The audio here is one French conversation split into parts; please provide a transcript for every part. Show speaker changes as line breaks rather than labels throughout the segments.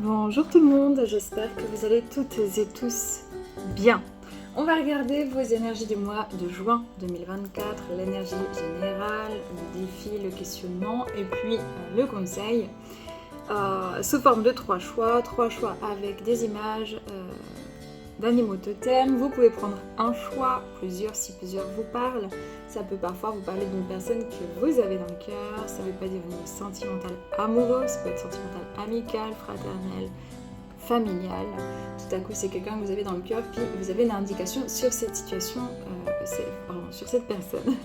Bonjour tout le monde, j'espère que vous allez toutes et tous bien. On va regarder vos énergies du mois de juin 2024, l'énergie générale, le défi, le questionnement et puis le conseil sous forme de 3 choix avec des images d'animaux totems. Vous pouvez prendre un choix, plusieurs si plusieurs vous parlent. Ça peut parfois vous parler d'une personne que vous avez dans le cœur. Ça ne veut pas dire au niveau sentimental amoureux, ça peut être sentimental amical, fraternel, familial. Tout à coup, c'est quelqu'un que vous avez dans le cœur, puis vous avez une indication sur cette situation, sur cette personne.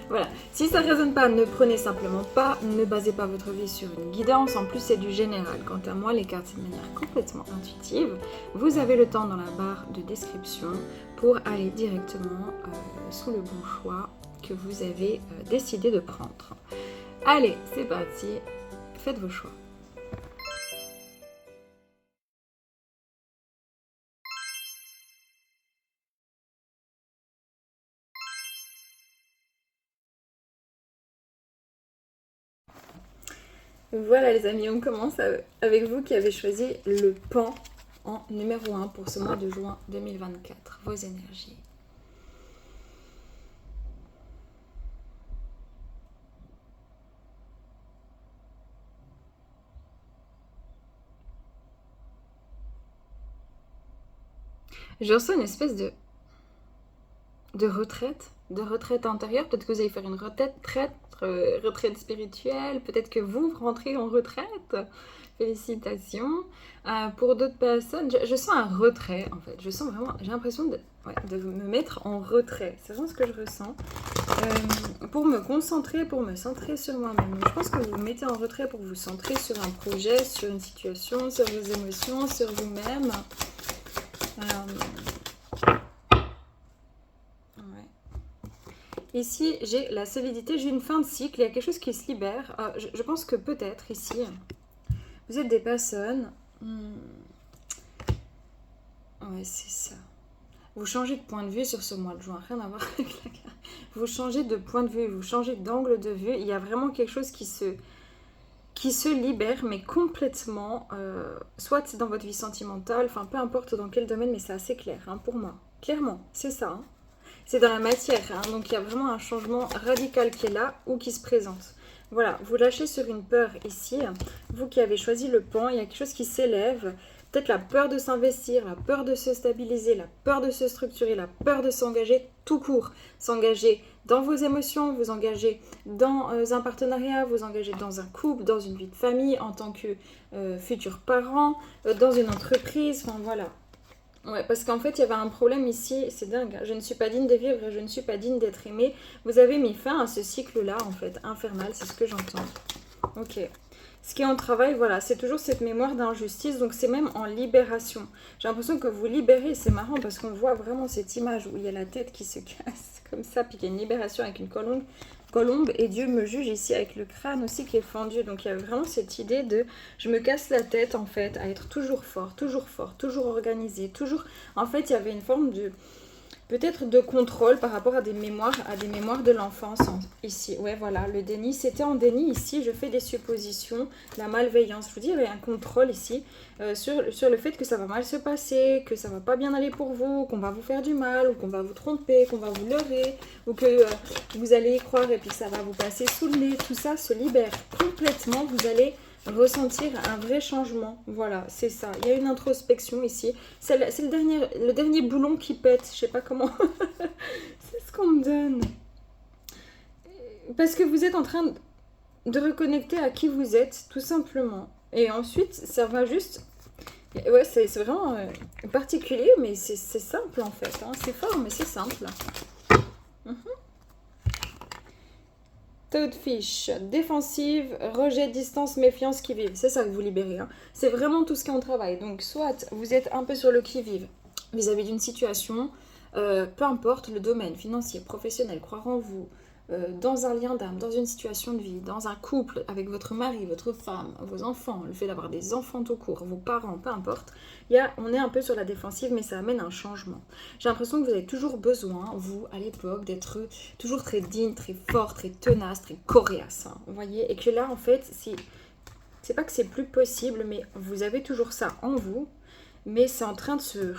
Voilà. Si ça ne résonne pas, ne prenez simplement pas, ne basez pas votre vie sur une guidance. En plus, c'est du général. Quant à moi, les cartes, c'est de manière complètement intuitive. Vous avez le temps dans la barre de description pour aller directement sous le bon choix que vous avez décidé de prendre. Allez, c'est parti. Faites vos choix. Voilà les amis, on commence avec vous qui avez choisi le pan en numéro 1 pour ce mois de juin 2024. Vos énergies. Je ressens une espèce de retraite intérieure. Peut-être que vous allez faire une retraite spirituelle. Peut-être que vous rentrez en retraite. Félicitations. Pour d'autres personnes, je sens un retrait en fait. Je sens vraiment, j'ai l'impression de me mettre en retrait. C'est vraiment ce que je ressens. Pour me concentrer, pour me centrer sur moi-même. Je pense que vous vous mettez en retrait pour vous centrer sur un projet, sur une situation, sur vos émotions, sur vous-même. Ici, j'ai la solidité, j'ai une fin de cycle, il y a quelque chose qui se libère. Je pense que peut-être ici, vous êtes des personnes... Ouais, c'est ça. Vous changez de point de vue sur ce mois de juin, rien à voir avec la carte. Vous changez de point de vue, vous changez d'angle de vue. Il y a vraiment quelque chose qui se libère, mais complètement. Soit c'est dans votre vie sentimentale, enfin peu importe dans quel domaine, mais c'est assez clair hein, pour moi. Clairement, c'est ça. Hein. C'est dans la matière, hein, donc il y a vraiment un changement radical qui est là ou qui se présente. Voilà, vous lâchez sur une peur ici. Vous qui avez choisi le pan, il y a quelque chose qui s'élève. Peut-être la peur de s'investir, la peur de se stabiliser, la peur de se structurer, la peur de s'engager tout court. S'engager dans vos émotions, vous engager dans un partenariat, vous engager dans un couple, dans une vie de famille, en tant que futur parent, dans une entreprise, enfin voilà. Ouais, parce qu'en fait, il y avait un problème ici, c'est dingue. Je ne suis pas digne de vivre et je ne suis pas digne d'être aimée. Vous avez mis fin à ce cycle-là, en fait, infernal, c'est ce que j'entends. Ok. Ce qui est en travail, voilà, c'est toujours cette mémoire d'injustice, donc c'est même en libération. J'ai l'impression que vous libérez, c'est marrant parce qu'on voit vraiment cette image où il y a la tête qui se casse comme ça, puis qu'il y a une libération avec une colombe, et Dieu me juge ici avec le crâne aussi qui est fendu. Donc il y a vraiment cette idée de je me casse la tête en fait, à être toujours fort, toujours organisé, toujours... En fait, il y avait une forme de... Peut-être de contrôle par rapport à des mémoires de l'enfance ici. Ouais, voilà, le déni. C'était en déni ici, je fais des suppositions, la malveillance. Je vous dis, il y avait un contrôle ici sur le fait que ça va mal se passer, que ça va pas bien aller pour vous, qu'on va vous faire du mal, ou qu'on va vous tromper, qu'on va vous leurrer, ou que vous allez y croire et puis que ça va vous passer sous le nez. Tout ça se libère complètement. Vous allez ressentir un vrai changement. Voilà, c'est ça. Il y a une introspection ici. C'est le dernier boulon qui pète. Je sais pas comment. C'est ce qu'on me donne. Parce que vous êtes en train de reconnecter à qui vous êtes, tout simplement. Et ensuite, ça va juste... Ouais, c'est vraiment particulier, mais c'est simple en fait. Hein. C'est fort, mais c'est simple. Toadfish, défensive, rejet, distance, méfiance, qui-vive. C'est ça que vous libérez. Hein. C'est vraiment tout ce qui est en travail. Donc, soit vous êtes un peu sur le qui-vive vis-à-vis d'une situation, peu importe le domaine, financier, professionnel, croire en vous, dans un lien d'âme, dans une situation de vie, dans un couple avec votre mari, votre femme, vos enfants, le fait d'avoir des enfants tout court, vos parents, peu importe, on est un peu sur la défensive, mais ça amène un changement. J'ai l'impression que vous avez toujours besoin, vous, à l'époque, d'être toujours très digne, très fort, très tenace, très coriace, hein, vous voyez, et que là, en fait, si c'est pas que c'est plus possible, mais vous avez toujours ça en vous, mais c'est en train de se...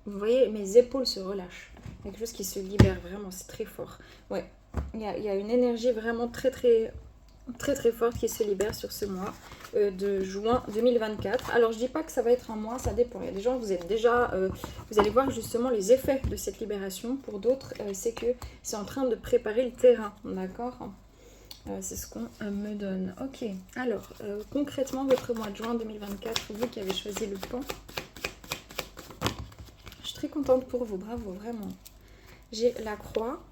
Vous voyez, mes épaules se relâchent. Il y a quelque chose qui se libère vraiment, c'est très fort. Ouais, il y a une énergie vraiment très forte qui se libère sur ce mois de juin 2024. Alors je dis pas que ça va être un mois, ça dépend. Il y a des gens, vous êtes déjà, vous allez voir justement les effets de cette libération. Pour d'autres, c'est que c'est en train de préparer le terrain, d'accord? C'est ce qu'on me donne. Ok, alors concrètement votre mois de juin 2024, vous qui avez choisi le pan. Je suis très contente pour vous, bravo, vraiment. J'ai la croix,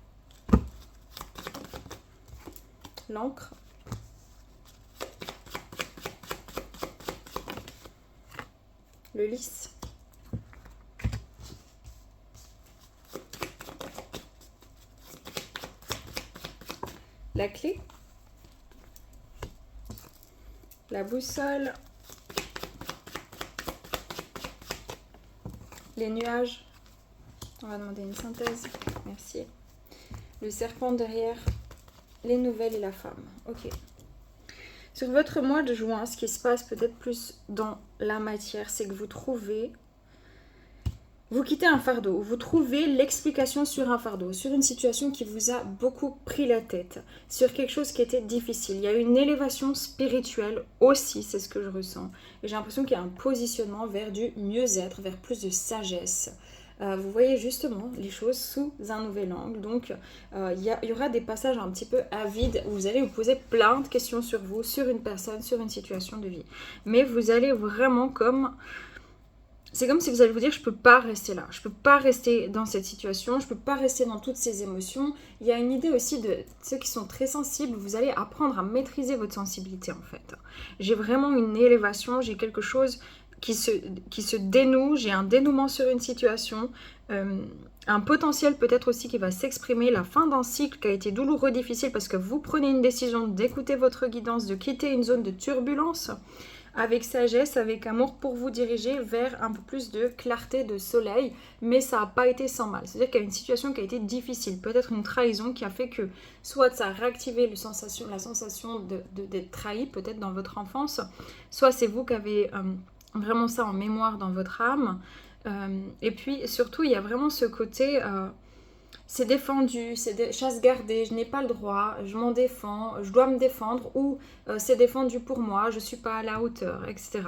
l'encre, le lys, la clé, la boussole, les nuages. On va demander une synthèse. Merci. Le serpent derrière, les nouvelles et la femme. Ok. Sur votre mois de juin, ce qui se passe peut-être plus dans la matière, c'est que vous quittez un fardeau, vous trouvez l'explication sur un fardeau, sur une situation qui vous a beaucoup pris la tête, sur quelque chose qui était difficile. Il y a une élévation spirituelle aussi, c'est ce que je ressens. Et j'ai l'impression qu'il y a un positionnement vers du mieux-être, vers plus de sagesse. Vous voyez justement les choses sous un nouvel angle. Donc, il y aura des passages un petit peu avides où vous allez vous poser plein de questions sur vous, sur une personne, sur une situation de vie. Mais vous allez vraiment comme... C'est comme si vous allez vous dire, je ne peux pas rester là, je ne peux pas rester dans cette situation, je ne peux pas rester dans toutes ces émotions. Il y a une idée aussi de ceux qui sont très sensibles, vous allez apprendre à maîtriser votre sensibilité en fait. J'ai vraiment une élévation, j'ai quelque chose qui se dénoue, j'ai un dénouement sur une situation, un potentiel peut-être aussi qui va s'exprimer, la fin d'un cycle qui a été douloureux, difficile parce que vous prenez une décision d'écouter votre guidance, de quitter une zone de turbulence, avec sagesse, avec amour pour vous diriger vers un peu plus de clarté, de soleil, mais ça n'a pas été sans mal. C'est-à-dire qu'il y a une situation qui a été difficile, peut-être une trahison qui a fait que soit ça a réactivé la sensation d'être trahi, peut-être dans votre enfance, soit c'est vous qui avez vraiment ça en mémoire dans votre âme. Et puis surtout, il y a vraiment ce côté... c'est défendu, c'est chasse gardée, je n'ai pas le droit, je m'en défends, je dois me défendre ou c'est défendu pour moi, je ne suis pas à la hauteur, etc.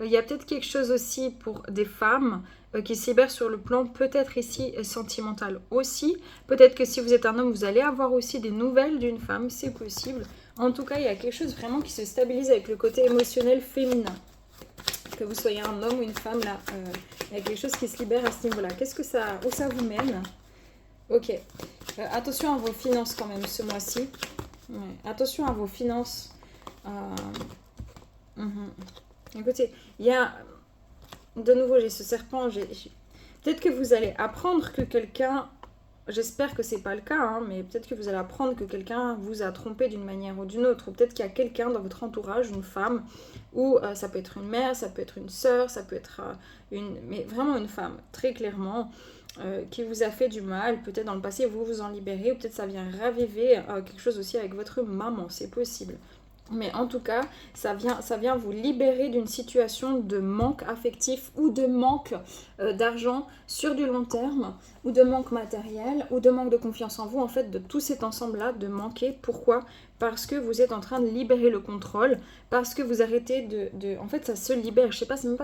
Il y a peut-être quelque chose aussi pour des femmes qui se libèrent sur le plan peut-être ici sentimental aussi. Peut-être que si vous êtes un homme, vous allez avoir aussi des nouvelles d'une femme, c'est possible. En tout cas, il y a quelque chose vraiment qui se stabilise avec le côté émotionnel féminin. Que vous soyez un homme ou une femme, là, il y a quelque chose qui se libère à ce niveau-là. Où ça vous mène ? Ok, attention à vos finances quand même ce mois-ci. Ouais. Attention à vos finances. Écoutez, il y a... De nouveau, j'ai ce serpent. Peut-être que vous allez apprendre que quelqu'un... J'espère que c'est pas le cas, hein, mais peut-être que vous allez apprendre que quelqu'un vous a trompé d'une manière ou d'une autre. Ou peut-être qu'il y a quelqu'un dans votre entourage, une femme, ou ça peut être une mère, ça peut être une sœur, ça peut être mais vraiment une femme, très clairement. Qui vous a fait du mal, peut-être dans le passé vous vous en libérez, ou peut-être ça vient raviver quelque chose aussi avec votre maman, c'est possible. Mais en tout cas, ça vient vous libérer d'une situation de manque affectif ou de manque d'argent sur du long terme, ou de manque matériel, ou de manque de confiance en vous, en fait, de tout cet ensemble-là, de manquer. Pourquoi ? Parce que vous êtes en train de libérer le contrôle, parce que vous arrêtez de... En fait, ça se libère. Je sais pas, c'est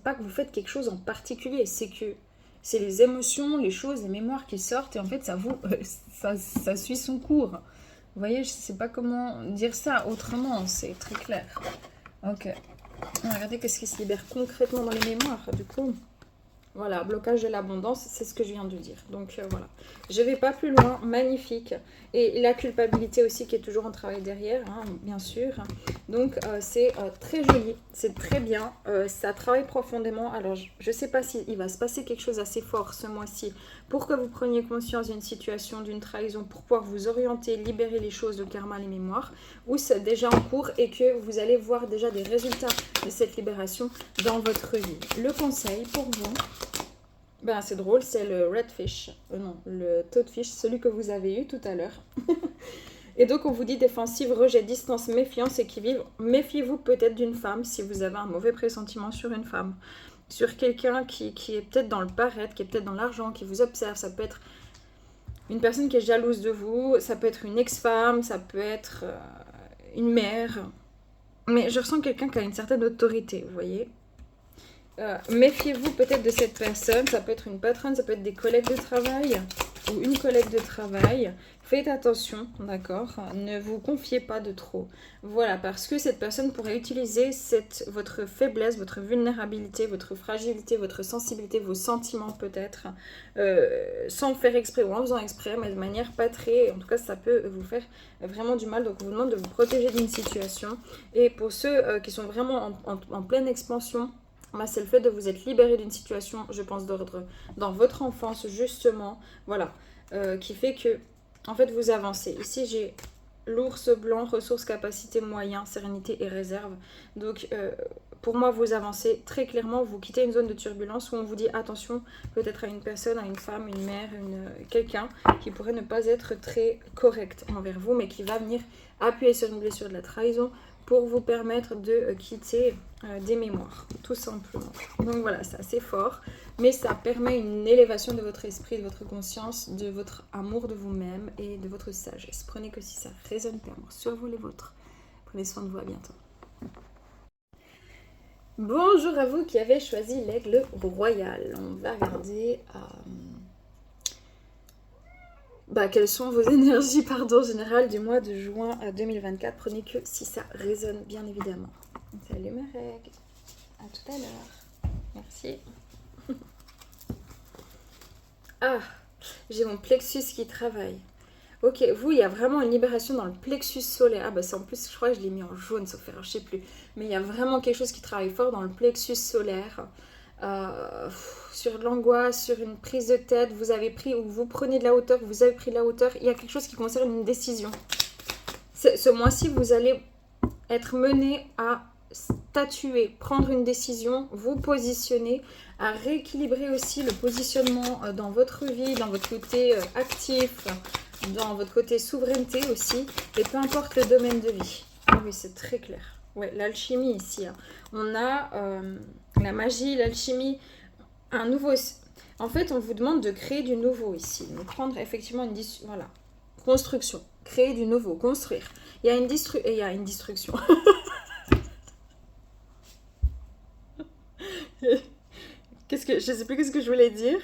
pas que vous faites quelque chose en particulier, c'est que c'est les émotions, les choses, les mémoires qui sortent et en fait ça suit son cours. Vous voyez, je ne sais pas comment dire ça autrement, c'est très clair. Ok. On va regarder qu'est-ce qui se libère concrètement dans les mémoires du coup. Voilà, blocage de l'abondance, c'est ce que je viens de dire. Donc voilà, je ne vais pas plus loin, magnifique. Et la culpabilité aussi qui est toujours en travail derrière, hein, bien sûr. Donc c'est très joli, c'est très bien, ça travaille profondément. Alors je ne sais pas s'il va se passer quelque chose assez fort ce mois-ci pour que vous preniez conscience d'une situation, d'une trahison, pour pouvoir vous orienter, libérer les choses, le karma, les mémoires, ou c'est déjà en cours et que vous allez voir déjà des résultats de cette libération dans votre vie. Le conseil pour vous, ben, c'est drôle, c'est le redfish, non, le toadfish, celui que vous avez eu tout à l'heure. Et donc on vous dit défensive, rejet, distance, méfiance et qui vivent. Méfiez-vous peut-être d'une femme si vous avez un mauvais pressentiment sur une femme. Sur quelqu'un qui est peut-être dans le paraître, qui est peut-être dans l'argent, qui vous observe. Ça peut être une personne qui est jalouse de vous, ça peut être une ex-femme, ça peut être une mère. Mais je ressens quelqu'un qui a une certaine autorité, vous voyez. Méfiez-vous peut-être de cette personne, ça peut être une patronne, ça peut être des collègues de travail ou une collègue de travail. Faites attention, d'accord? Ne vous confiez pas de trop. Voilà, parce que cette personne pourrait utiliser votre faiblesse, votre vulnérabilité, votre fragilité, votre sensibilité, vos sentiments peut-être, sans le faire exprès ou en faisant exprès, mais de manière pas très... En tout cas, ça peut vous faire vraiment du mal. Donc, on vous demande de vous protéger d'une situation. Et pour ceux qui sont vraiment en pleine expansion, c'est le fait de vous être libéré d'une situation, je pense, d'ordre dans votre enfance, justement, voilà, qui fait que, en fait, vous avancez. Ici, j'ai l'ours blanc, ressources, capacités, moyens, sérénité et réserve. Donc, pour moi, vous avancez très clairement, vous quittez une zone de turbulence où on vous dit attention, peut-être à une personne, à une femme, une mère, quelqu'un qui pourrait ne pas être très correct envers vous, mais qui va venir appuyer sur une blessure de la trahison pour vous permettre de quitter des mémoires, tout simplement. Donc voilà, c'est assez fort, mais ça permet une élévation de votre esprit, de votre conscience, de votre amour de vous-même et de votre sagesse. Prenez que si ça résonne clairement sur vous les vôtres. Prenez soin de vous, à bientôt. Bonjour à vous qui avez choisi l'aigle royal. On va regarder quelles sont vos énergies générales du mois de juin 2024. Prenez que si ça résonne, bien évidemment. Salut mes règles. À tout à l'heure. Merci. Ah, j'ai mon plexus qui travaille. Ok, vous, il y a vraiment une libération dans le plexus solaire. Ah c'est en plus, je crois que je l'ai mis en jaune, sauf erreur, je sais plus. Mais il y a vraiment quelque chose qui travaille fort dans le plexus solaire. Sur de l'angoisse, sur une prise de tête, vous avez pris, ou vous prenez de la hauteur, vous avez pris de la hauteur, il y a quelque chose qui concerne une décision. Ce mois-ci, vous allez être mené à statuer, prendre une décision, vous positionner, à rééquilibrer aussi le positionnement dans votre vie, dans votre côté actif, dans votre côté souveraineté aussi, et peu importe le domaine de vie. Ah oui, c'est très clair. Ouais, l'alchimie ici. Hein. On a la magie, l'alchimie, un nouveau... En fait, on vous demande de créer du nouveau ici. Donc, prendre effectivement une... Voilà. Construction. Créer du nouveau. Construire. Il y a une, destruction. Je ne sais plus ce que je voulais dire.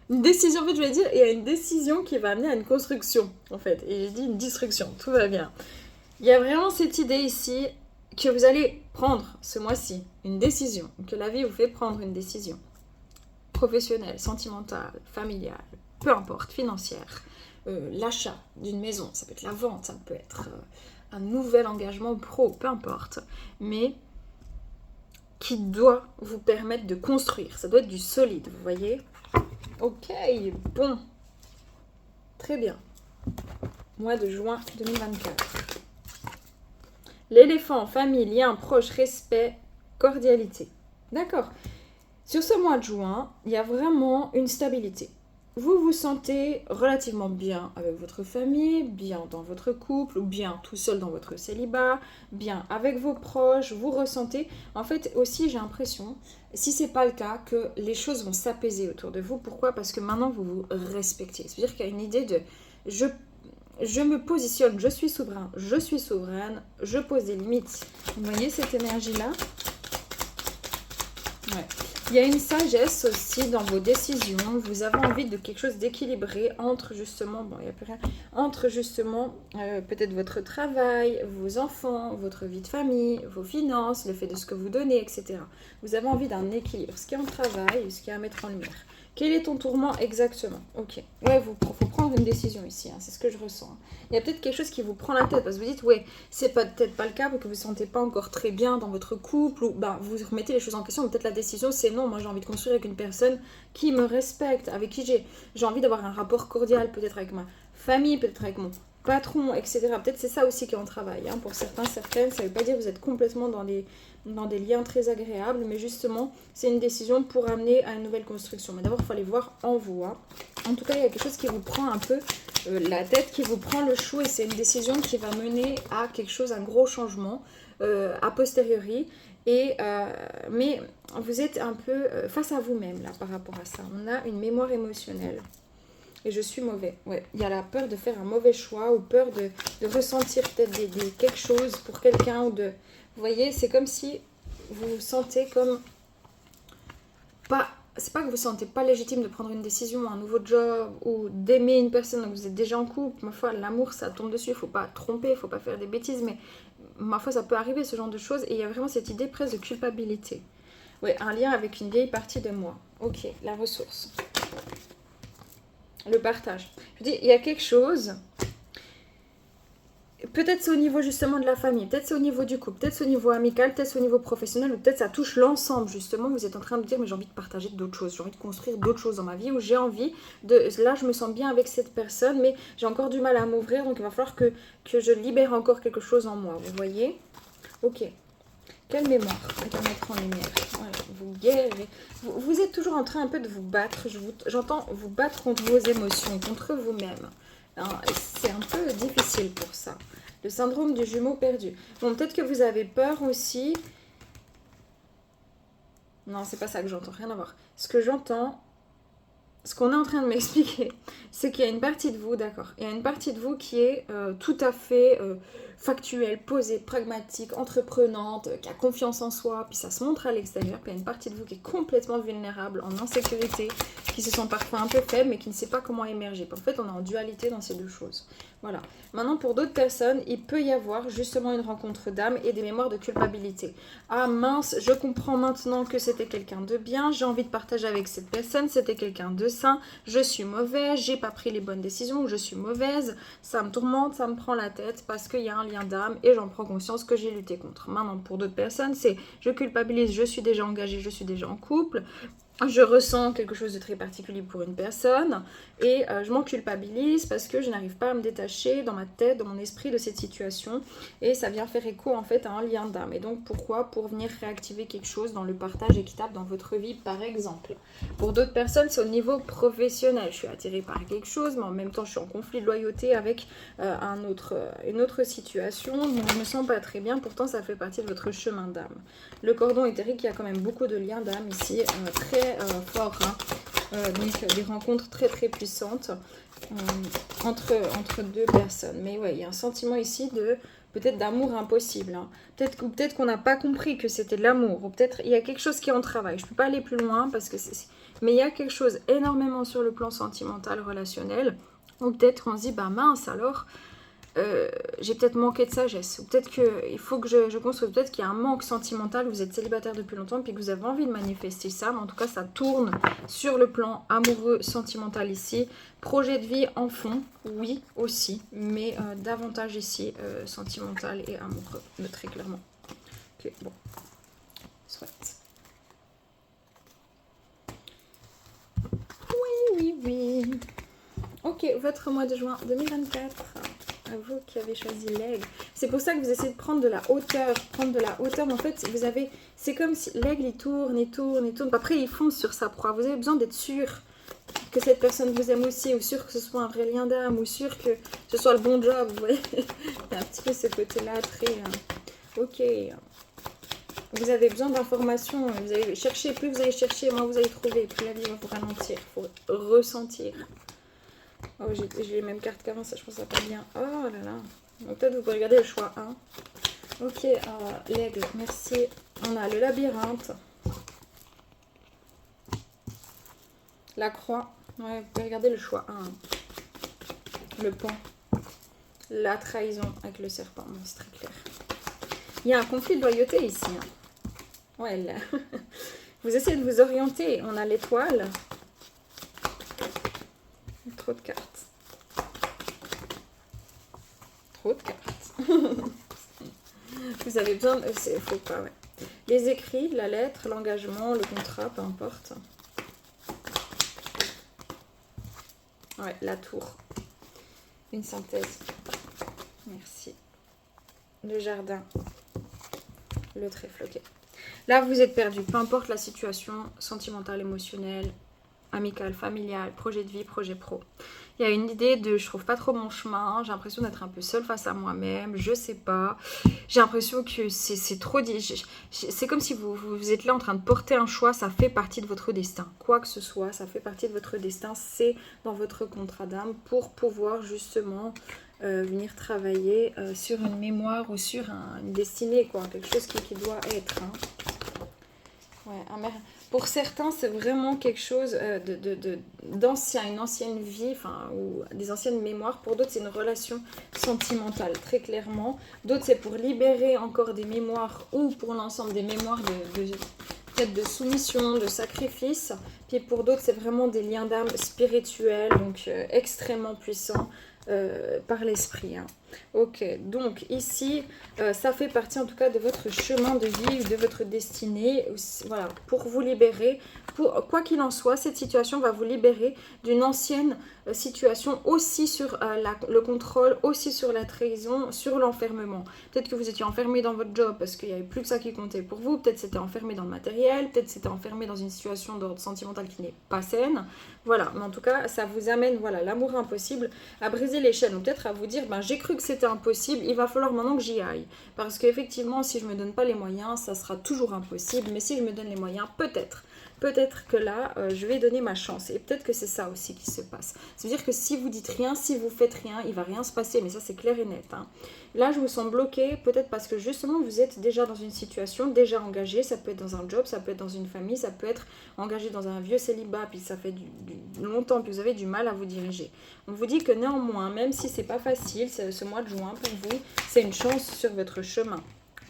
Une décision, en fait, je voulais dire, il y a une décision qui va amener à une construction, en fait. Et j'ai dit une destruction. Tout va bien. Il y a vraiment cette idée ici que vous allez prendre ce mois-ci une décision, que la vie vous fait prendre une décision professionnelle, sentimentale, familiale, peu importe, financière, l'achat d'une maison, ça peut être la vente, ça peut être un nouvel engagement pro, peu importe, mais qui doit vous permettre de construire, ça doit être du solide, vous voyez. Ok, bon, très bien, mois de juin 2024. L'éléphant, famille, lien, proche, respect, cordialité. D'accord. Sur ce mois de juin, il y a vraiment une stabilité. Vous vous sentez relativement bien avec votre famille, bien dans votre couple, ou bien tout seul dans votre célibat, bien avec vos proches, vous ressentez. En fait, aussi, j'ai l'impression, si ce n'est pas le cas, que les choses vont s'apaiser autour de vous. Pourquoi? Parce que maintenant, vous vous respectez. C'est-à-dire qu'il y a une idée de... Je me positionne, je suis souverain, je suis souveraine, je pose des limites. Vous voyez cette énergie-là? Ouais. Il y a une sagesse aussi dans vos décisions. Vous avez envie de quelque chose d'équilibré entre justement, bon, il n'y a plus rien, entre justement peut-être votre travail, vos enfants, votre vie de famille, vos finances, le fait de ce que vous donnez, etc. Vous avez envie d'un équilibre, ce qui est en travail, ce qui est à mettre en lumière. Quel est ton tourment exactement? Ok. Ouais, il faut prendre une décision ici, hein, c'est ce que je ressens. Il y a peut-être quelque chose qui vous prend la tête, parce que vous dites, ouais, c'est peut-être pas le cas, parce que vous ne vous sentez pas encore très bien dans votre couple, ou vous remettez les choses en question, mais peut-être la décision, c'est non, moi j'ai envie de construire avec une personne qui me respecte, avec qui j'ai envie d'avoir un rapport cordial, peut-être avec ma famille, peut-être avec mon patron, etc. Peut-être c'est ça aussi qui est en travail. Hein. Pour certains, certaines, ça ne veut pas dire que vous êtes complètement dans des liens très agréables, mais justement, c'est une décision pour amener à une nouvelle construction. Mais d'abord, il faut aller voir en vous. Hein. En tout cas, il y a quelque chose qui vous prend un peu la tête qui vous prend le chou et c'est une décision qui va mener à quelque chose, un gros changement a posteriori. Mais vous êtes un peu face à vous-même là par rapport à ça. On a une mémoire émotionnelle. Et je suis mauvais. Ouais. Il y a la peur de faire un mauvais choix ou peur de ressentir peut-être quelque chose pour quelqu'un ou de... Vous voyez, c'est comme si vous vous sentez comme... pas... C'est pas que vous vous sentez pas légitime de prendre une décision, un nouveau job ou d'aimer une personne, donc vous êtes déjà en couple. Ma foi, l'amour, ça tombe dessus. Il faut pas tromper, il faut pas faire des bêtises, mais ma foi, ça peut arriver ce genre de choses. Et il y a vraiment cette idée presque de culpabilité. Ouais, un lien avec une vieille partie de moi. Ok, la ressource. Le partage. Je dis, il y a quelque chose, peut-être c'est au niveau justement de la famille, peut-être c'est au niveau du couple, peut-être c'est au niveau amical, peut-être c'est au niveau professionnel, ou peut-être ça touche l'ensemble justement, vous êtes en train de dire mais j'ai envie de partager d'autres choses, j'ai envie de construire d'autres choses dans ma vie, ou j'ai envie de, là je me sens bien avec cette personne, mais j'ai encore du mal à m'ouvrir, donc il va falloir que je libère encore quelque chose en moi, vous voyez? Ok. Quelle mémoire on va mettre en lumière. Voilà, vous guérissez. Vous êtes toujours en train un peu de vous battre. J'entends vous battre contre vos émotions, contre vous-même. C'est un peu difficile pour ça. Le syndrome du jumeau perdu. Bon, peut-être que vous avez peur aussi. Non, c'est pas ça que j'entends. Rien à voir. Ce que j'entends, ce qu'on est en train de m'expliquer, c'est qu'il y a une partie de vous, d'accord, il y a une partie de vous qui est tout à fait factuelle, posée, pragmatique, entreprenante, qui a confiance en soi, puis ça se montre à l'extérieur, puis il y a une partie de vous qui est complètement vulnérable, en insécurité, qui se sent parfois un peu faible, mais qui ne sait pas comment émerger. En fait, on est en dualité dans ces deux choses. Voilà. Maintenant, pour d'autres personnes, il peut y avoir justement une rencontre d'âme et des mémoires de culpabilité. Ah mince, je comprends maintenant que c'était quelqu'un de bien, j'ai envie de partager avec cette personne, c'était quelqu'un de sain, je suis mauvaise, j'ai pas pris les bonnes décisions, je suis mauvaise, ça me tourmente, ça me prend la tête parce qu'il y a un lien d'âme et j'en prends conscience que j'ai lutté contre. Maintenant, pour d'autres personnes, c'est je culpabilise, je suis déjà engagée, je suis déjà en couple, je ressens quelque chose de très particulier pour une personne et je m'en culpabilise parce que je n'arrive pas à me détacher dans ma tête, dans mon esprit de cette situation et ça vient faire écho en fait à un lien d'âme. Et donc pourquoi? Pour venir réactiver quelque chose dans le partage équitable dans votre vie par exemple. Pour d'autres personnes, c'est au niveau professionnel. Je suis attirée par quelque chose mais en même temps je suis en conflit de loyauté avec une autre situation, donc je me sens pas très bien, pourtant ça fait partie de votre chemin d'âme. Le cordon éthérique, il y a quand même beaucoup de liens d'âme ici, très forts, hein. Donc des rencontres très très puissantes entre deux personnes. Mais ouais, il y a un sentiment ici de peut-être d'amour impossible, hein. Peut-être qu'on n'a pas compris que c'était de l'amour, ou peut-être il y a quelque chose qui est en travail. Je ne peux pas aller plus loin parce que mais il y a quelque chose énormément sur le plan sentimental, relationnel, ou peut-être on se dit bah mince alors. J'ai peut-être manqué de sagesse, ou peut-être qu'il faut que je construise, peut-être qu'il y a un manque sentimental, vous êtes célibataire depuis longtemps, puis que vous avez envie de manifester ça, mais en tout cas ça tourne sur le plan amoureux, sentimental ici, projet de vie en fond, oui aussi, mais davantage ici sentimental et amoureux, très clairement. Ok, bon, soit. Oui. Ok, votre mois de juin 2024. Vous qui avez choisi l'aigle. C'est pour ça que vous essayez de prendre de la hauteur. Mais en fait, vous avez... C'est comme si l'aigle, il tourne. Après, il fonce sur sa proie. Vous avez besoin d'être sûr que cette personne vous aime aussi, ou sûr que ce soit un vrai lien d'âme, ou sûr que ce soit le bon job. Vous voyez, il y a un petit peu ce côté-là très... Ok. Vous avez besoin d'informations. Vous allez chercher. Plus vous allez chercher, moins vous allez trouver. Plus la vie va vous ralentir. Il faut ressentir. Oh, j'ai les mêmes cartes qu'avant, ça je pense que ça pas bien. Oh là là. Donc peut-être vous pouvez regarder le choix 1. Ok, l'aigle, merci. On a le labyrinthe. La croix. Ouais, vous pouvez regarder le choix 1. Le pont. La trahison avec le serpent. Bon, c'est très clair. Il y a un conflit de loyauté ici. Hein. Ouais, là. Vous essayez de vous orienter. On a l'étoile. Trop de cartes. Vous avez besoin de... Faut pas, ouais. Les écrits, la lettre, l'engagement, le contrat, peu importe. Ouais, la tour. Une synthèse. Merci. Le jardin. Le trèfle, ok. Là, vous êtes perdu. Peu importe la situation sentimentale, émotionnelle. amical, familial, projet de vie, projet pro. Il y a une idée de je trouve pas trop mon chemin, j'ai l'impression d'être un peu seule face à moi-même, je sais pas. J'ai l'impression que c'est trop... C'est comme si vous êtes là en train de porter un choix, ça fait partie de votre destin. Quoi que ce soit, ça fait partie de votre destin, c'est dans votre contrat d'âme pour pouvoir justement venir travailler sur une mémoire ou sur une destinée, quoi. Quelque chose qui doit être. Hein. Ouais, pour certains, c'est vraiment quelque chose d'ancien, une ancienne vie, ou des anciennes mémoires. Pour d'autres, c'est une relation sentimentale, très clairement. D'autres, c'est pour libérer encore des mémoires ou pour l'ensemble des mémoires peut-être de soumission, de sacrifice. Puis pour d'autres, c'est vraiment des liens d'âme spirituels, donc extrêmement puissants. Par l'esprit. Hein. Ok, donc ici, ça fait partie en tout cas de votre chemin de vie ou de votre destinée. Voilà, pour vous libérer. Quoi qu'il en soit, cette situation va vous libérer d'une ancienne situation aussi sur le contrôle, aussi sur la trahison, sur l'enfermement. Peut-être que vous étiez enfermé dans votre job parce qu'il n'y avait plus que ça qui comptait pour vous. Peut-être c'était enfermé dans le matériel. Peut-être c'était enfermé dans une situation d'ordre sentimental qui n'est pas saine. Voilà, mais en tout cas, ça vous amène, voilà, l'amour impossible à briser les chaînes. Ou peut-être à vous dire, j'ai cru que c'était impossible, il va falloir maintenant que j'y aille. Parce qu'effectivement, si je ne me donne pas les moyens, ça sera toujours impossible. Mais si je me donne les moyens, peut-être que là, je vais donner ma chance. Et peut-être que c'est ça aussi qui se passe. C'est-à-dire que si vous dites rien, si vous faites rien, il ne va rien se passer. Mais ça, c'est clair et net. Hein. Là, je vous sens bloqué, peut-être parce que justement, vous êtes déjà dans une situation, déjà engagé. Ça peut être dans un job, ça peut être dans une famille, ça peut être engagé dans un vieux célibat, puis ça fait longtemps que vous avez du mal à vous diriger. On vous dit que néanmoins, même si c'est pas facile, ce mois de juin pour vous, c'est une chance sur votre chemin.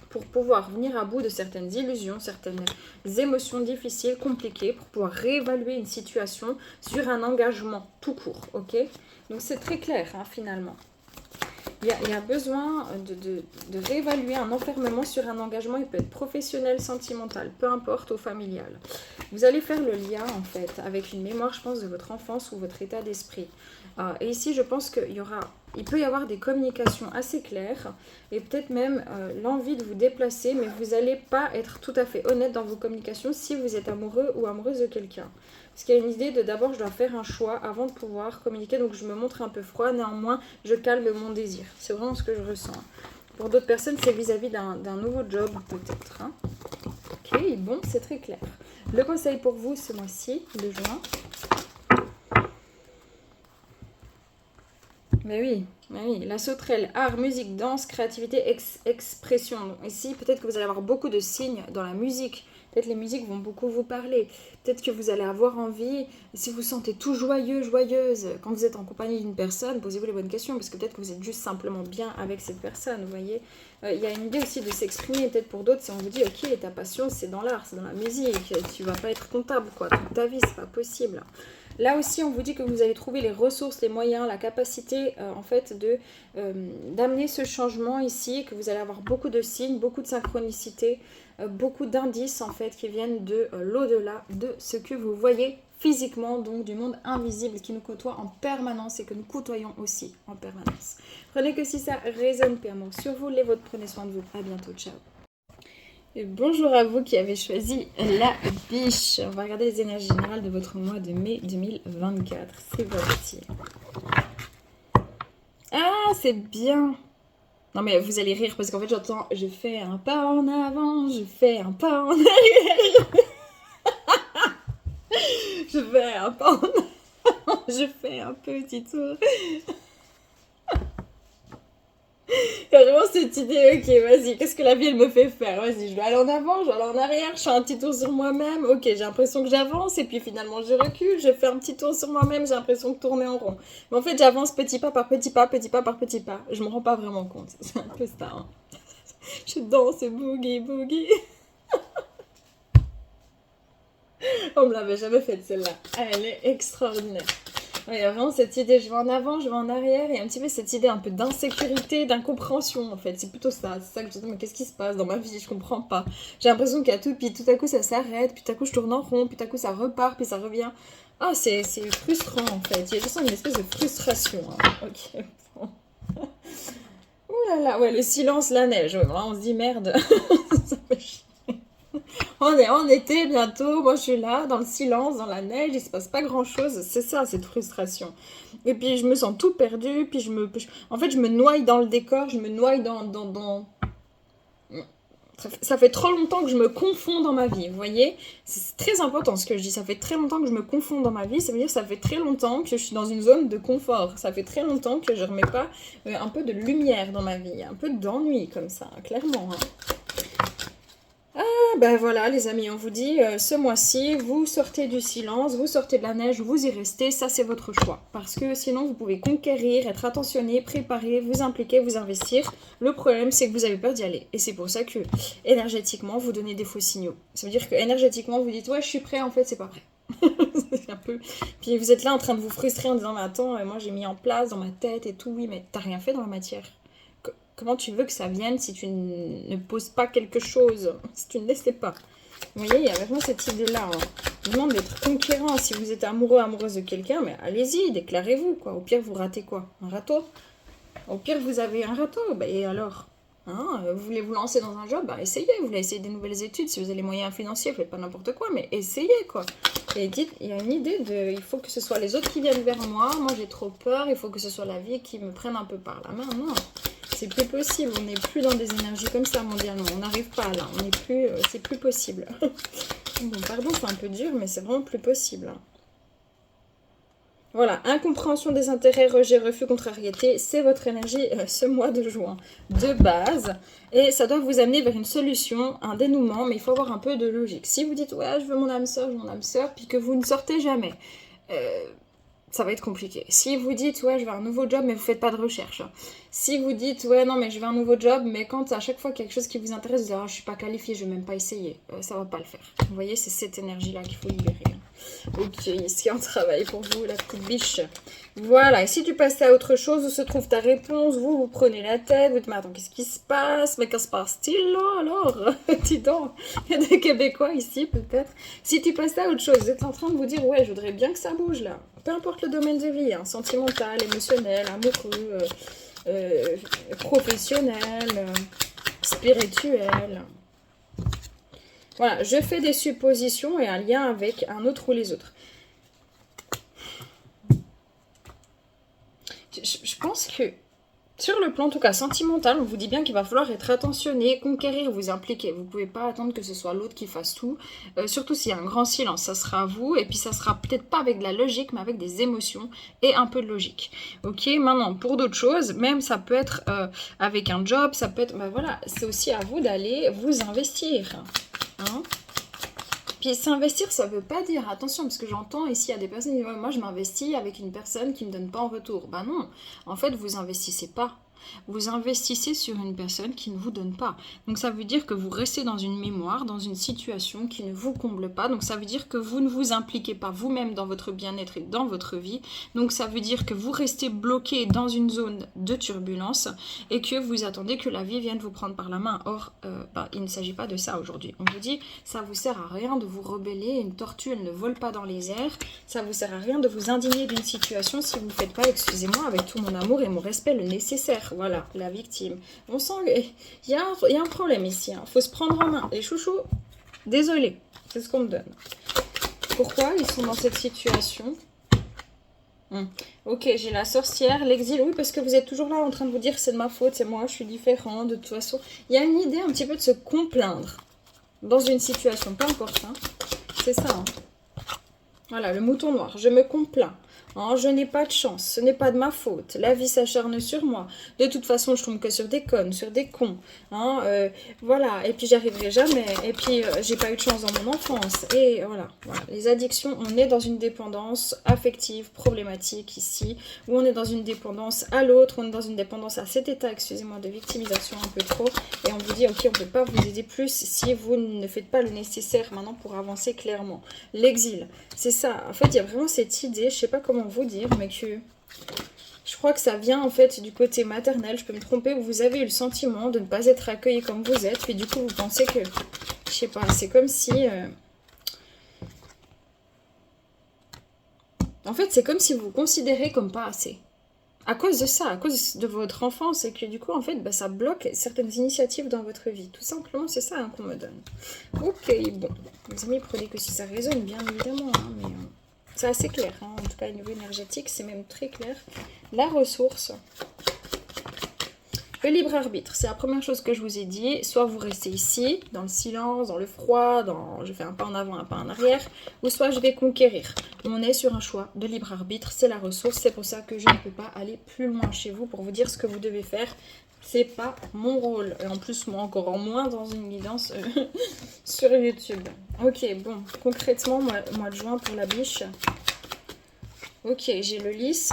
Pour pouvoir venir à bout de certaines illusions, certaines émotions difficiles, compliquées, pour pouvoir réévaluer une situation sur un engagement tout court, ok? Donc c'est très clair, hein, finalement. Il y a besoin de réévaluer un enfermement sur un engagement, il peut être professionnel, sentimental, peu importe, ou familial. Vous allez faire le lien, en fait, avec une mémoire, je pense, de votre enfance ou votre état d'esprit. Et ici, je pense il peut y avoir des communications assez claires et peut-être même l'envie de vous déplacer, mais vous n'allez pas être tout à fait honnête dans vos communications si vous êtes amoureux ou amoureuse de quelqu'un. Parce qu'il y a une idée de d'abord je dois faire un choix avant de pouvoir communiquer, donc je me montre un peu froid, néanmoins je calme mon désir. C'est vraiment ce que je ressens. Pour d'autres personnes, c'est vis-à-vis d'un nouveau job peut-être. Hein. Ok, bon, c'est très clair. Le conseil pour vous ce mois-ci, de juin. Mais oui, la sauterelle, art, musique, danse, créativité, expression. Donc ici, peut-être que vous allez avoir beaucoup de signes dans la musique. Peut-être les musiques vont beaucoup vous parler. Peut-être que vous allez avoir envie, si vous vous sentez tout joyeux, joyeuse, quand vous êtes en compagnie d'une personne, posez-vous les bonnes questions, parce que peut-être que vous êtes juste simplement bien avec cette personne, vous voyez. Il y a une idée aussi de s'exprimer, peut-être pour d'autres, si on vous dit, ok, ta passion, c'est dans l'art, c'est dans la musique, tu vas pas être comptable, quoi, toute ta vie, c'est pas possible. Là aussi, on vous dit que vous allez trouver les ressources, les moyens, la capacité, en fait, d'amener ce changement ici, que vous allez avoir beaucoup de signes, beaucoup de synchronicité, beaucoup d'indices, en fait, qui viennent de l'au-delà de ce que vous voyez physiquement, donc du monde invisible qui nous côtoie en permanence et que nous côtoyons aussi en permanence. Prenez que si ça résonne, paix, amour sur vous, les vôtres, prenez soin de vous. À bientôt, ciao. Et bonjour à vous qui avez choisi la biche. On va regarder les énergies générales de votre mois de mai 2024. C'est parti. Ah, c'est bien. Non mais vous allez rire parce qu'en fait j'entends je fais un pas en avant, je fais un pas en arrière. Je fais un pas en avant, je fais un petit tour. Il y a vraiment cette idée, ok, vas-y, qu'est-ce que la vie elle me fait faire? Vas-y, je dois aller en avant, je dois aller en arrière, je fais un petit tour sur moi-même, ok, j'ai l'impression que j'avance, et puis finalement je recule, je fais un petit tour sur moi-même, j'ai l'impression de tourner en rond. Mais en fait, j'avance petit pas par petit pas, petit pas par petit pas. Je me rends pas vraiment compte, c'est un peu ça. Hein. Je danse boogie boogie. On me l'avait jamais faite celle-là. Elle est extraordinaire. Il y a vraiment cette idée, je vais en avant, je vais en arrière, et un petit peu cette idée un peu d'insécurité, d'incompréhension en fait, c'est plutôt ça, c'est ça que je dis, mais qu'est-ce qui se passe dans ma vie, je comprends pas. J'ai l'impression qu'il y a tout, puis tout à coup ça s'arrête, puis tout à coup je tourne en rond, puis tout à coup ça repart, puis ça revient. Ah, c'est frustrant en fait, il y a juste une espèce de frustration. Hein. Ok, bon. Ouh là là, ouais, le silence, la neige, ouais, on se dit merde, ça fait chier. On est en été bientôt, moi je suis là, dans le silence, dans la neige, il se passe pas grand chose. C'est ça, cette frustration. Et puis je me sens tout perdu, puis en fait je me noie dans le décor, je me noie dans... Ça fait trop longtemps que je me confonds dans ma vie, vous voyez? C'est très important ce que je dis, ça fait très longtemps que je me confonds dans ma vie, ça veut dire que ça fait très longtemps que je suis dans une zone de confort, ça fait très longtemps que je ne remets pas un peu de lumière dans ma vie, un peu d'ennui comme ça, clairement. Hein. Ben voilà les amis, on vous dit, ce mois-ci, vous sortez du silence, vous sortez de la neige, vous y restez, ça c'est votre choix. Parce que sinon vous pouvez conquérir, être attentionné, préparer, vous impliquer, vous investir. Le problème c'est que vous avez peur d'y aller. Et c'est pour ça que énergétiquement vous donnez des faux signaux. Ça veut dire que énergétiquement vous dites ouais je suis prêt, en fait c'est pas prêt. C'est un peu... Puis vous êtes là en train de vous frustrer en disant mais attends, moi j'ai mis en place dans ma tête et tout, oui mais t'as rien fait dans la matière. Comment tu veux que ça vienne si tu ne poses pas quelque chose, si tu ne laisses pas? Vous voyez, il y a vraiment cette idée-là. Hein. Je vous demande d'être conquérant. Si vous êtes amoureux, amoureuse de quelqu'un, mais allez-y, déclarez-vous. Quoi. Au pire, vous ratez quoi? Un râteau? Au pire, vous avez un râteau. Bah, et alors hein, vous voulez vous lancer dans un job? Bah, essayez. Vous voulez essayer des nouvelles études. Si vous avez les moyens financiers, faites pas n'importe quoi, mais essayez, quoi. Et dites, il y a une idée de... Il faut que ce soit les autres qui viennent vers moi. Moi, j'ai trop peur. Il faut que ce soit la vie qui me prenne un peu par la main. Non. C'est plus possible, on n'est plus dans des énergies comme ça mondialement, on n'arrive pas là, on n'est plus, c'est plus possible. Bon, pardon, c'est un peu dur, mais c'est vraiment plus possible. Voilà, incompréhension des intérêts, rejet, refus, contrariété, c'est votre énergie ce mois de juin, de base. Et ça doit vous amener vers une solution, un dénouement, mais il faut avoir un peu de logique. Si vous dites, ouais, je veux mon âme sœur, puis que vous ne sortez jamais, ça va être compliqué. Si vous dites, ouais, je veux un nouveau job, mais vous faites pas de recherche. Si vous dites, ouais, non, mais je veux un nouveau job, mais quand à chaque fois quelque chose qui vous intéresse, vous dites, ah, je suis pas qualifiée, je vais même pas essayer. Ça va pas le faire. Vous voyez, c'est cette énergie-là qu'il faut libérer. Ok, ici un travail pour vous, la petite biche. Voilà, et si tu passes à autre chose, où se trouve ta réponse, vous prenez la tête, vous dites, mais attends, qu'est-ce qui se passe? Mais qu'est-ce qui se passe-t-il là, alors? Dis donc, il y a des Québécois ici, peut-être. Si tu passes à autre chose, vous êtes en train de vous dire, ouais, je voudrais bien que ça bouge, là. Peu importe le domaine de vie, hein, sentimental, émotionnel, amoureux, professionnel, spirituel. Voilà, je fais des suppositions et un lien avec un autre ou les autres. Je pense que, sur le plan en tout cas sentimental, on vous dit bien qu'il va falloir être attentionné, conquérir, vous impliquer. Vous ne pouvez pas attendre que ce soit l'autre qui fasse tout. Surtout s'il y a un grand silence, ça sera à vous. Et puis ça sera peut-être pas avec de la logique, mais avec des émotions et un peu de logique. Ok, maintenant pour d'autres choses, même ça peut être avec un job, ça peut être... Ben voilà, c'est aussi à vous d'aller vous investir. Hein? Puis s'investir, ça veut pas dire, attention, parce que j'entends ici, il y a des personnes qui disent, ouais, moi je m'investis avec une personne qui me donne pas en retour. Bah non, en fait vous investissez pas. Vous investissez sur une personne qui ne vous donne pas. Donc ça veut dire que vous restez dans une mémoire, dans une situation qui ne vous comble pas. Donc ça veut dire que vous ne vous impliquez pas vous-même dans votre bien-être et dans votre vie. Donc ça veut dire que vous restez bloqué dans une zone de turbulence et que vous attendez que la vie vienne vous prendre par la main. Or, il ne s'agit pas de ça aujourd'hui. On vous dit, ça vous sert à rien de vous rebeller. Une tortue, elle ne vole pas dans les airs. Ça vous sert à rien de vous indigner d'une situation si vous ne faites pas, excusez-moi, avec tout mon amour et mon respect, le nécessaire. Voilà, la victime. On sent qu'il y a un problème ici. Il faut se prendre en main. Les chouchous, désolé, c'est ce qu'on me donne. Pourquoi ils sont dans cette situation? Ok, j'ai la sorcière, l'exil. Oui, parce que vous êtes toujours là en train de vous dire c'est de ma faute, c'est moi, je suis différent. De toute façon, il y a une idée un petit peu de se complaindre dans une situation, peu importe. Hein. C'est ça. Hein. Voilà, le mouton noir. Je me complains. Oh, je n'ai pas de chance, ce n'est pas de ma faute, la vie s'acharne sur moi, de toute façon je tombe que sur des connes, sur des cons, hein, voilà, et puis j'y arriverai jamais, et puis j'ai pas eu de chance dans mon enfance, et voilà, les addictions, on est dans une dépendance affective, problématique ici, où on est dans une dépendance à l'autre, on est dans une dépendance à cet état, excusez-moi, de victimisation un peu trop, et on vous dit, ok, on peut pas vous aider plus si vous ne faites pas le nécessaire maintenant pour avancer clairement. L'exil, c'est ça, en fait il y a vraiment cette idée, je sais pas comment vous dire, mais que je crois que ça vient en fait du côté maternel, je peux me tromper, où vous avez eu le sentiment de ne pas être accueilli comme vous êtes, puis du coup vous pensez que, je sais pas, c'est comme si... En fait, c'est comme si vous vous considérez comme pas assez. À cause de ça, à cause de votre enfance, et que du coup, en fait, bah, ça bloque certaines initiatives dans votre vie. Tout simplement, c'est ça hein, qu'on me donne. Ok, bon. Les amis, prenez que si ça résonne, bien évidemment. Hein, mais c'est assez clair. Hein, en tout cas, au niveau énergétique, c'est même très clair. La ressource. Le libre arbitre, c'est la première chose que je vous ai dit. Soit vous restez ici, dans le silence, dans le froid, je fais un pas en avant, un pas en arrière, ou soit je vais conquérir. On est sur un choix de libre arbitre, c'est la ressource. C'est pour ça que je ne peux pas aller plus loin chez vous pour vous dire ce que vous devez faire. C'est pas mon rôle. Et en plus, moi, encore en moins dans une guidance sur YouTube. Ok, bon, concrètement, mois de juin pour la biche. Ok, j'ai le lys,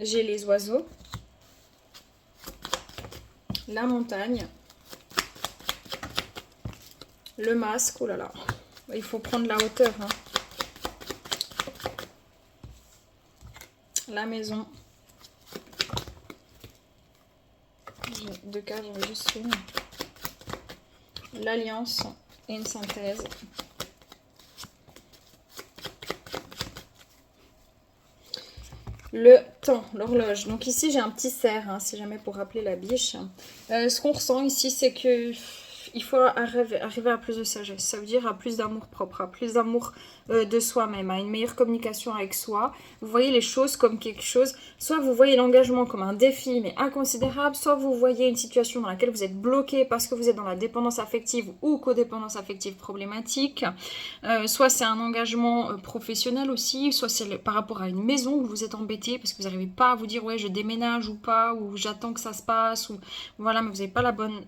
j'ai les oiseaux. La montagne, le masque, oh là là, il faut prendre la hauteur. Hein. La maison. J'ai 2 cartes, j'en veux juste une. L'alliance et une synthèse. Le temps, l'horloge. Donc ici, j'ai un petit cerf, hein, si jamais pour rappeler la biche. Ce qu'on ressent ici, c'est que il faut arriver à plus de sagesse. Ça veut dire à plus d'amour propre, à plus d'amour de soi-même, à une meilleure communication avec soi. Vous voyez les choses comme quelque chose. Soit vous voyez l'engagement comme un défi, mais inconsidérable. Soit vous voyez une situation dans laquelle vous êtes bloqué parce que vous êtes dans la dépendance affective ou codépendance affective problématique. Soit c'est un engagement professionnel aussi. Soit c'est par rapport à une maison où vous êtes embêté parce que vous n'arrivez pas à vous dire ouais je déménage ou pas, ou j'attends que ça se passe, ou voilà, mais vous n'avez pas la bonne...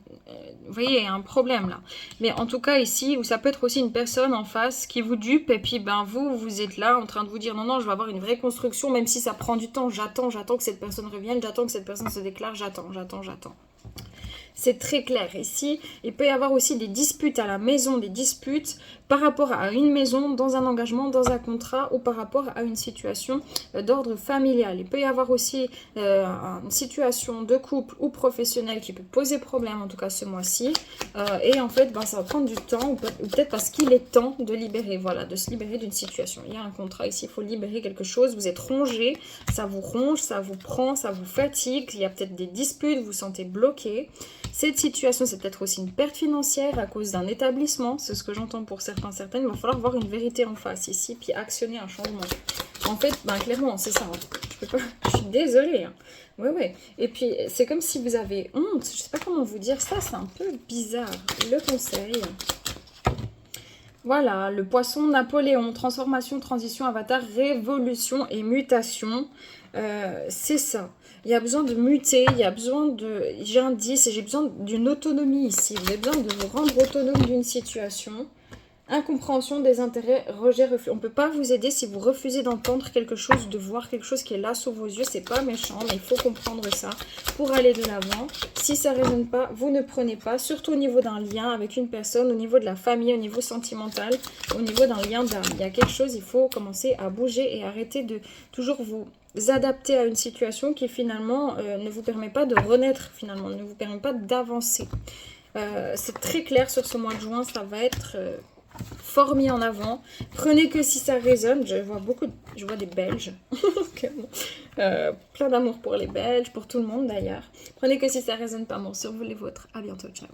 vous voyez, il y a un problème là. Mais en tout cas ici, où ça peut être aussi une personne en face qui vous dupe, et puis ben vous êtes là en train de vous dire non, non, je vais avoir une vraie construction, même si ça prend du temps, j'attends que cette personne revienne, j'attends que cette personne se déclare, j'attends. C'est très clair. Ici, il peut y avoir aussi des disputes à la maison, des disputes par rapport à une maison, dans un engagement, dans un contrat, ou par rapport à une situation d'ordre familial. Il peut y avoir aussi une situation de couple ou professionnelle qui peut poser problème, en tout cas ce mois-ci. Et en fait, ben, ça va prendre du temps, ou peut-être parce qu'il est temps de libérer, voilà, de se libérer d'une situation. Il y a un contrat ici, il faut libérer quelque chose. Vous êtes rongé, ça vous ronge, ça vous prend, ça vous fatigue. Il y a peut-être des disputes, vous vous sentez bloqué. Cette situation, c'est peut-être aussi une perte financière à cause d'un établissement. C'est ce que j'entends pour certaines. Il va falloir voir une vérité en face ici, puis actionner un changement. En fait, ben, clairement, c'est ça. Je peux pas... Je suis désolée. Hein. Ouais. Et puis, c'est comme si vous avez honte. Je sais pas comment vous dire ça. C'est un peu bizarre. Le conseil. Voilà, le poisson Napoléon. Transformation, transition, avatar, révolution et mutation. C'est ça. Il y a besoin de muter, il y a besoin de... J'ai un 10 et j'ai besoin d'une autonomie ici. Vous avez besoin de vous rendre autonome d'une situation. Incompréhension des intérêts, rejet, refus. On ne peut pas vous aider si vous refusez d'entendre quelque chose, de voir quelque chose qui est là sous vos yeux. C'est pas méchant, mais il faut comprendre ça pour aller de l'avant. Si ça ne résonne pas, vous ne prenez pas. Surtout au niveau d'un lien avec une personne, au niveau de la famille, au niveau sentimental, au niveau d'un lien d'âme. Il y a quelque chose, il faut commencer à bouger et arrêter de toujours vous adapter à une situation qui finalement ne vous permet pas de renaître, finalement, ne vous permet pas d'avancer. C'est très clair sur ce mois de juin, ça va être... fort mis en avant. Prenez que si ça résonne. Je vois des Belges. Plein d'amour pour les Belges, pour tout le monde d'ailleurs. Prenez que si ça résonne pas, bon, sur vous les vôtres. À bientôt, ciao.